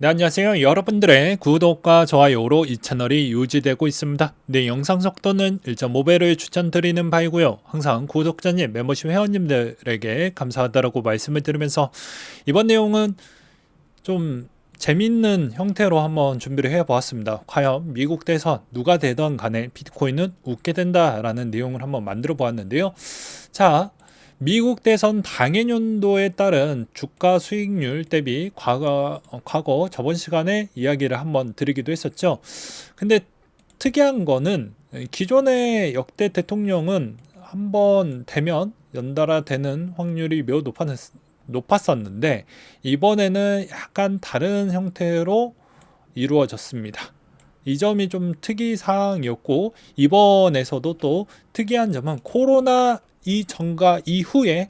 네, 안녕하세요. 여러분들의 구독과 좋아요로 이 채널이 유지되고 있습니다. 네, 영상 속도는 1.5배를 추천드리는 바이고요. 항상 구독자님, 멤버십 회원님들에게 감사하다라고 말씀을 드리면서 이번 내용은 좀 재밌는 형태로 한번 준비를 해보았습니다. 과연 미국 대선 누가 되던 간에 비트코인은 웃게 된다라는 내용을 한번 만들어 보았는데요. 자, 미국 대선 당해연도에 따른 주가 수익률 대비 과거 저번 시간에 이야기를 한번 드리기도 했었죠. 근데 특이한 거는 기존의 역대 대통령은 한번 되면 연달아 되는 확률이 매우 높았었는데 이번에는 약간 다른 형태로 이루어졌습니다. 이 점이 좀 특이사항이었고 이번에서도 또 특이한 점은 코로나 이전과 이후에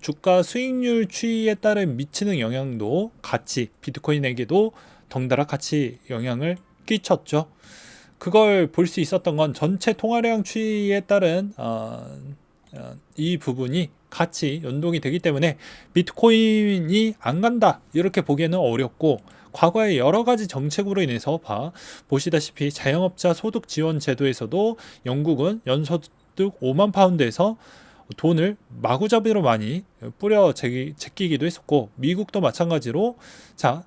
주가 수익률 추이에 따른 미치는 영향도 같이 비트코인에게도 덩달아 같이 영향을 끼쳤죠. 그걸 볼 수 있었던 건 전체 통화량 추이에 따른 이 부분이 같이 연동이 되기 때문에 비트코인이 안 간다 이렇게 보기에는 어렵고 과거에 여러 가지 정책으로 인해서 보시다시피 자영업자 소득 지원 제도에서도 영국은 연소득 5만 파운드에서 돈을 마구잡이로 많이 제끼기도 했었고 미국도 마찬가지로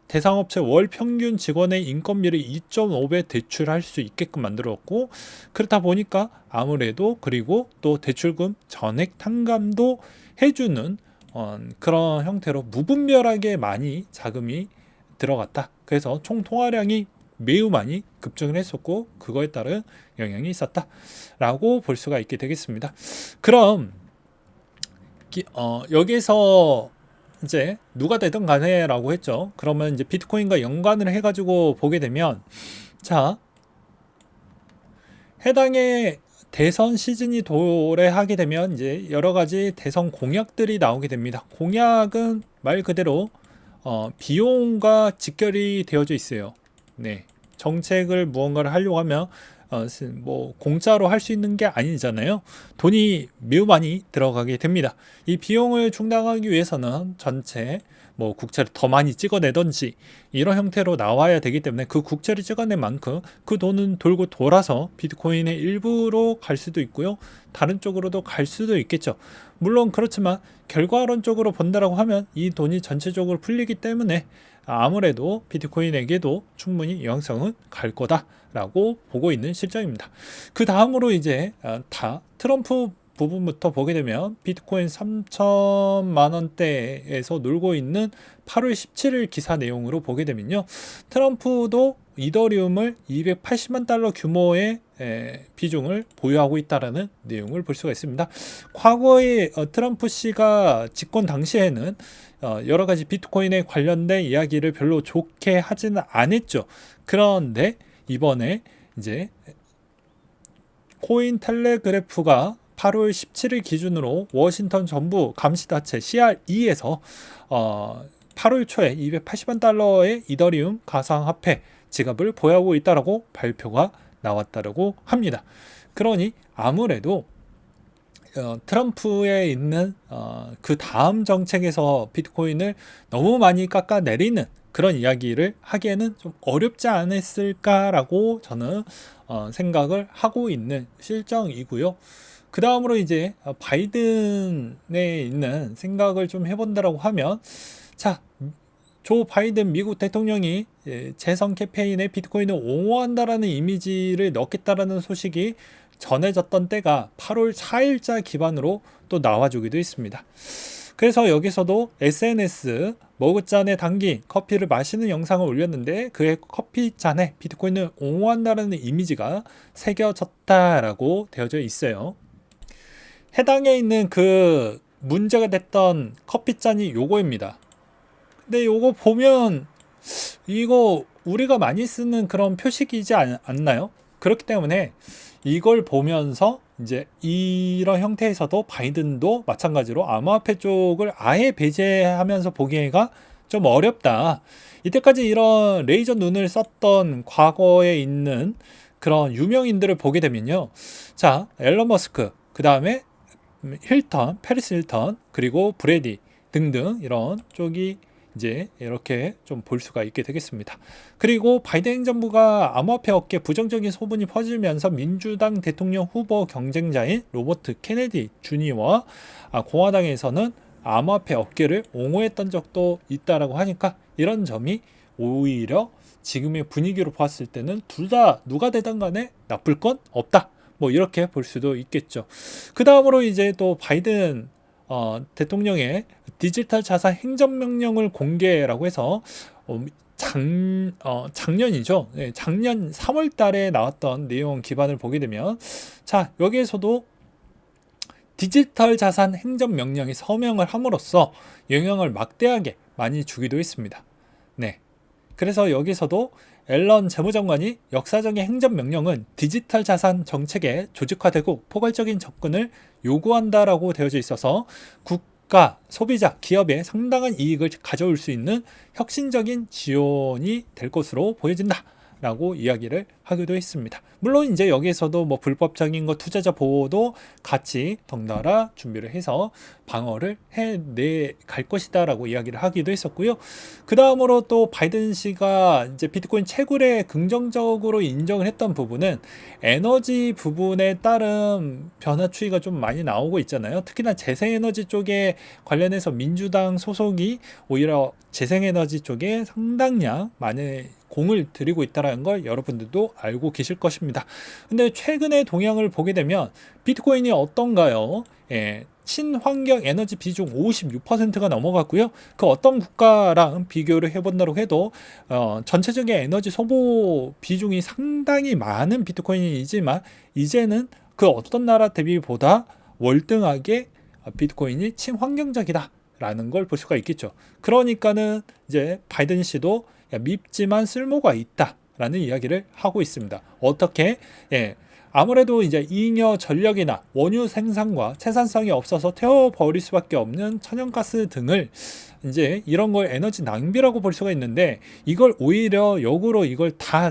대상업체 월 평균 직원의 인건비를 2.5배 대출할 수 있게끔 만들었고 그렇다 보니까 아무래도 그리고 또 대출금 전액 탕감도 해주는 그런 형태로 무분별하게 많이 자금이 들어갔다. 그래서 총 통화량이 매우 많이 급증을 했었고 그거에 따른 영향이 있었다라고 볼 수가 있게 되겠습니다. 그럼 여기서 이제 누가 되든 간에라고 했죠. 그러면 이제 비트코인과 연관을 해가지고 보게 되면 해당의 대선 시즌이 도래하게 되면 이제 여러 가지 대선 공약들이 나오게 됩니다. 공약은 말 그대로 비용과 직결이 되어져 있어요. 네. 정책을 무언가를 하려고 하면 뭐 공짜로 할 수 있는 게 아니잖아요. 돈이 매우 많이 들어가게 됩니다. 이 비용을 충당하기 위해서는 전체 뭐 국채를 더 많이 찍어내던지 이런 형태로 나와야 되기 때문에 그 국채를 찍어낸 만큼 그 돈은 돌고 돌아서 비트코인의 일부로 갈 수도 있고요. 다른 쪽으로도 갈 수도 있겠죠. 물론 그렇지만 결과론적으로 본다라고 하면 이 돈이 전체적으로 풀리기 때문에 아무래도 비트코인에게도 충분히 영향성은 갈 거다라고 보고 있는 실정입니다. 그 다음으로 이제 다 트럼프 부분부터 보게 되면 비트코인 3천만 원대에서 놀고 있는 8월 17일 기사 내용으로 보게 되면요. 트럼프도 이더리움을 280만 달러 규모의 비중을 보유하고 있다라는 내용을 볼 수가 있습니다. 과거에 트럼프 씨가 집권 당시에는 여러 가지 비트코인에 관련된 이야기를 별로 좋게 하지는 않았죠. 그런데 이번에 이제 코인 텔레그래프가 8월 17일 기준으로 워싱턴 정부 감시단체 CRE에서 8월 초에 280만 달러의 이더리움 가상화폐 지갑을 보유하고 있다라고 발표가 나왔다고 합니다. 그러니 아무래도 트럼프에 있는 그 다음 정책에서 비트코인을 너무 많이 깎아내리는 그런 이야기를 하기에는 좀 어렵지 않았을까라고 저는 생각을 하고 있는 실정이고요. 그 다음으로 이제 바이든에 있는 생각을 좀 해본다라고 하면 조 바이든 미국 대통령이 재선 캠페인에 비트코인을 옹호한다라는 이미지를 넣겠다라는 소식이 전해졌던 때가 8월 4일자 기반으로 또 나와주기도 했습니다. 그래서 여기서도 SNS 머그잔에 담긴 커피를 마시는 영상을 올렸는데 그의 커피잔에 비트코인을 옹호한다라는 이미지가 새겨졌다라고 되어져 있어요. 해당에 있는 그 문제가 됐던 커피잔이 요거입니다. 근데 요거 보면 이거 우리가 많이 쓰는 그런 표식이지 않나요? 그렇기 때문에 이걸 보면서 이제 이런 형태에서도 바이든도 마찬가지로 암호화폐 쪽을 아예 배제하면서 보기가 좀 어렵다. 이때까지 이런 레이저 눈을 썼던 과거에 있는 그런 유명인들을 보게 되면요. 앨런 머스크, 그 다음에 페리스 힐턴, 그리고 브래디 등등 이런 쪽이 이제 이렇게 좀 볼 수가 있게 되겠습니다. 그리고 바이든 행정부가 암호화폐 업계 부정적인 소문이 퍼지면서 민주당 대통령 후보 경쟁자인 로버트 케네디 주니어와 공화당에서는 암호화폐 업계를 옹호했던 적도 있다라고 하니까 이런 점이 오히려 지금의 분위기로 봤을 때는 둘 다 누가 되든 간에 나쁠 건 없다. 뭐 이렇게 볼 수도 있겠죠. 그 다음으로 이제 또 바이든 대통령의 디지털 자산 행정명령을 공개라고 해서 작년이죠. 네, 작년 3월 달에 나왔던 내용 기반을 보게 되면 자, 여기에서도 디지털 자산 행정명령이 서명을 함으로써 영향을 막대하게 많이 주기도 했습니다. 네. 그래서 여기서도 앨런 재무장관이 역사적인 행정명령은 디지털 자산 정책에 조직화되고 포괄적인 접근을 요구한다라고 되어져 있어서 국가, 소비자, 기업에 상당한 이익을 가져올 수 있는 혁신적인 지원이 될 것으로 보여진다. 라고 이야기를 하기도 했습니다. 물론 이제 여기에서도 뭐 불법적인 거 투자자 보호도 같이 덩달아 준비를 해서 방어를 해내 갈 것이다 라고 이야기를 하기도 했었고요. 그 다음으로 또 바이든 씨가 이제 비트코인 채굴에 긍정적으로 인정을 했던 부분은 에너지 부분에 따른 변화 추이가 좀 많이 나오고 있잖아요. 특히나 재생에너지 쪽에 관련해서 민주당 소속이 오히려 재생에너지 쪽에 상당량 많은 공을 들이고 있다는 걸 여러분들도 알고 계실 것입니다. 근데 최근의 동향을 보게 되면 비트코인이 어떤가요? 친환경 에너지 비중 56%가 넘어갔고요. 그 어떤 국가랑 비교를 해본다고 해도 전체적인 에너지 소모 비중이 상당히 많은 비트코인이지만 이제는 그 어떤 나라 대비보다 월등하게 비트코인이 친환경적이다 라는 걸 볼 수가 있겠죠. 그러니까는 이제 바이든 씨도 밉지만 쓸모가 있다라는 이야기를 하고 있습니다. 어떻게? 아무래도 이제 잉여 전력이나 원유 생산과 생산성이 없어서 태워버릴 수밖에 없는 천연가스 등을 이제 이런 걸 에너지 낭비라고 볼 수가 있는데 이걸 오히려 역으로 이걸 다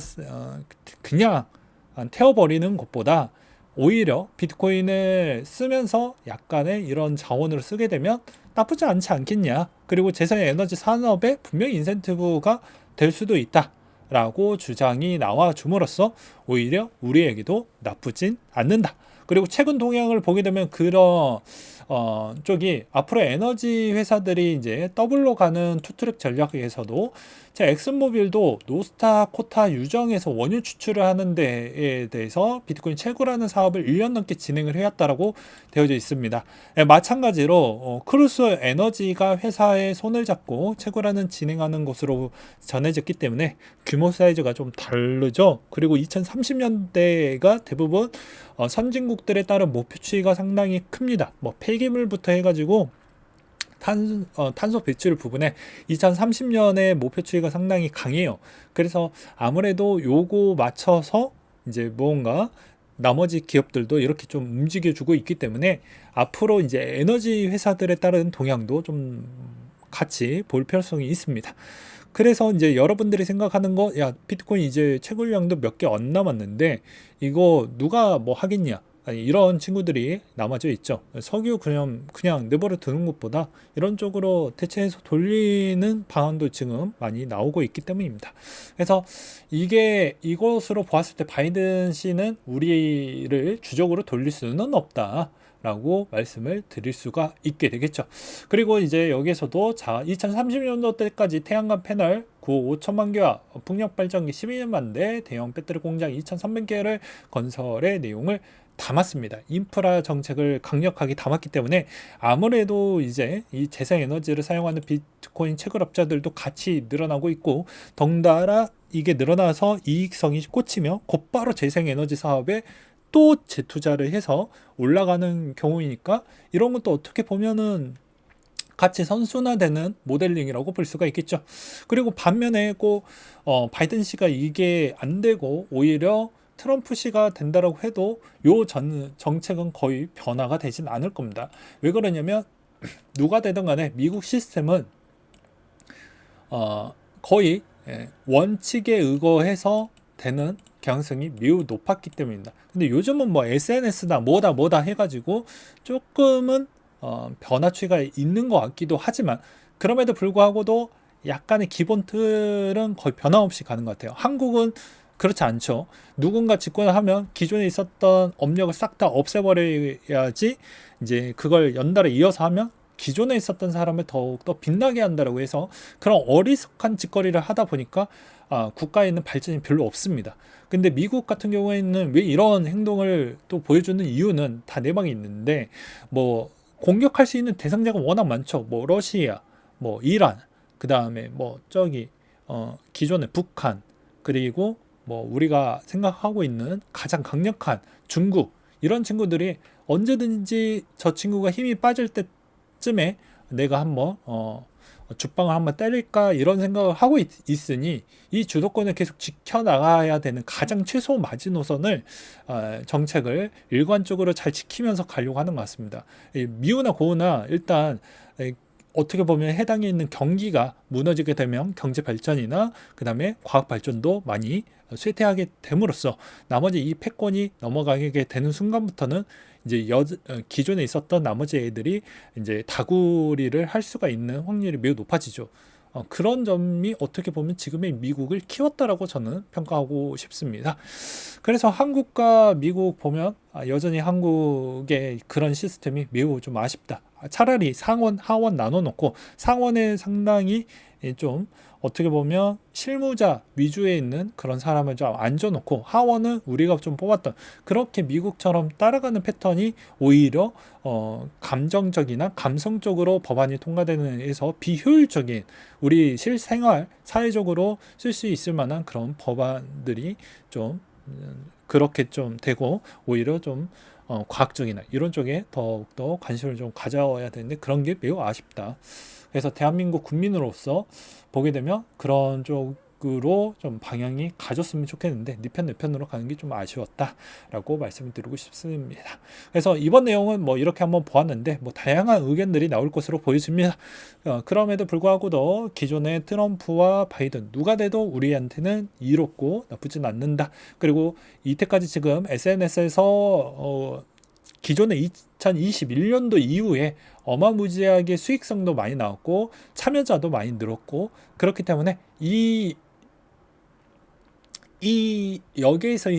그냥 태워버리는 것보다 오히려 비트코인을 쓰면서 약간의 이런 자원으로 쓰게 되면 나쁘지 않지 않겠냐. 그리고 재생에너지 산업에 분명히 인센티브가 될 수도 있다 라고 주장이 나와 줌으로써 오히려 우리에게도 나쁘진 않는다. 그리고 최근 동향을 보게 되면 그런 쪽이 앞으로 에너지 회사들이 이제 더블로 가는 투트랙 전략에서도 엑슨모빌도 노스타 코타 유정에서 원유 추출을 하는 데에 대해서 비트코인 채굴하는 사업을 1년 넘게 진행을 해왔다라고 되어져 있습니다. 마찬가지로 크루스 에너지가 회사의 손을 잡고 채굴하는 진행하는 것으로 전해졌기 때문에 규모 사이즈가 좀 다르죠. 그리고 2030년대가 대부분 선진국들에 따른 목표치가 상당히 큽니다. 뭐 폐기물부터 해가지고 탄소 배출 부분에 2030년의 목표치가 상당히 강해요. 그래서 아무래도 요거 맞춰서 이제 뭔가 나머지 기업들도 이렇게 좀 움직여주고 있기 때문에 앞으로 이제 에너지 회사들에 따른 동향도 좀 같이 볼 필요성이 있습니다. 그래서 이제 여러분들이 생각하는 거, 야, 비트코인 이제 채굴량도 몇 개 안 남았는데 이거 누가 뭐 하겠냐? 아니, 이런 친구들이 남아져 있죠. 석유 그냥 내버려 두는 것보다 이런 쪽으로 대체해서 돌리는 방안도 지금 많이 나오고 있기 때문입니다. 그래서 이것으로 보았을 때 바이든 씨는 우리를 주적으로 돌릴 수는 없다. 라고 말씀을 드릴 수가 있게 되겠죠. 그리고 이제 여기에서도 자 2030년도 때까지 태양광 패널 9억 5천만 개와 풍력 발전기 12만 대, 대형 배터리 공장 2,300개를 건설의 내용을 담았습니다. 인프라 정책을 강력하게 담았기 때문에 아무래도 이제 이 재생에너지를 사용하는 비트코인 채굴업자들도 같이 늘어나고 있고 덩달아 이게 늘어나서 이익성이 꽂히며 곧바로 재생에너지 사업에 또 재투자를 해서 올라가는 경우이니까 이런 것도 어떻게 보면은 같이 선순화되는 모델링이라고 볼 수가 있겠죠. 그리고 반면에 꼭 바이든 씨가 이게 안 되고 오히려 트럼프 씨가 된다라고 해도 요 정책은 거의 변화가 되진 않을 겁니다. 왜 그러냐면 누가 되든 간에 미국 시스템은 거의 원칙에 의거해서 되는 가능성이 매우 높았기 때문입니다. 근데 요즘은 뭐 SNS나 뭐다 해가지고 조금은 변화 추이가 있는 것 같기도 하지만 그럼에도 불구하고도 약간의 기본 틀은 거의 변함없이 가는 것 같아요. 한국은 그렇지 않죠. 누군가 집권을 하면 기존에 있었던 업력을 싹 다 없애버려야지 이제 그걸 연달아 이어서 하면 기존에 있었던 사람을 더욱더 빛나게 한다라고 해서 그런 어리석한 짓거리를 하다 보니까 국가에는 발전이 별로 없습니다. 근데 미국 같은 경우에는 왜 이런 행동을 또 보여주는 이유는 다 내막이 있는데, 뭐 공격할 수 있는 대상자가 워낙 많죠. 뭐 러시아, 뭐 이란, 그 다음에 뭐 저기 기존의 북한, 그리고 뭐 우리가 생각하고 있는 가장 강력한 중국, 이런 친구들이 언제든지 저 친구가 힘이 빠질 때쯤에 내가 한번 죽방을 한번 때릴까 이런 생각을 하고 있으니 이 주도권을 계속 지켜나가야 되는 가장 최소 마지노선을 정책을 일관적으로 잘 지키면서 가려고 하는 것 같습니다. 미우나 고우나 일단 어떻게 보면 해당에 있는 경기가 무너지게 되면 경제 발전이나 그 다음에 과학 발전도 많이 쇠퇴하게 됨으로써 나머지 이 패권이 넘어가게 되는 순간부터는 이제 기존에 있었던 나머지 애들이 이제 다구리를 할 수가 있는 확률이 매우 높아지죠. 그런 점이 어떻게 보면 지금의 미국을 키웠다라고 저는 평가하고 싶습니다. 그래서 한국과 미국 보면 여전히 한국의 그런 시스템이 매우 좀 아쉽다. 차라리 상원, 하원 나눠놓고 상원에 상당히 좀 어떻게 보면 실무자 위주에 있는 그런 사람을 좀 앉혀놓고 하원은 우리가 좀 뽑았던 그렇게 미국처럼 따라가는 패턴이 오히려 감정적이나 감성적으로 법안이 통과되는 데서 비효율적인 우리 실생활 사회적으로 쓸 수 있을 만한 그런 법안들이 좀 그렇게 좀 되고 오히려 좀 과학적이나 이런 쪽에 더욱더 관심을 좀 가져야 되는데 그런 게 매우 아쉽다. 그래서 대한민국 국민으로서 보게 되면 그런 쪽으로 좀 방향이 가졌으면 좋겠는데 네 편 내 편으로 가는 게 좀 아쉬웠다라고 말씀을 드리고 싶습니다. 그래서 이번 내용은 뭐 이렇게 한번 보았는데 뭐 다양한 의견들이 나올 것으로 보여집니다. 그럼에도 불구하고도 기존의 트럼프와 바이든 누가 돼도 우리한테는 이롭고 나쁘진 않는다. 그리고 이때까지 지금 SNS에서 기존의 2021년도 이후에 어마무지하게 수익성도 많이 나왔고 참여자도 많이 늘었고 그렇기 때문에 이 여기에서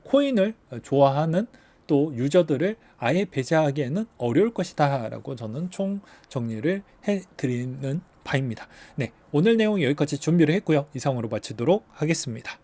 코인을 좋아하는 또 유저들을 아예 배제하기에는 어려울 것이다 라고 저는 총 정리를 해드리는 바입니다. 네, 오늘 내용 여기까지 준비를 했고요. 이상으로 마치도록 하겠습니다.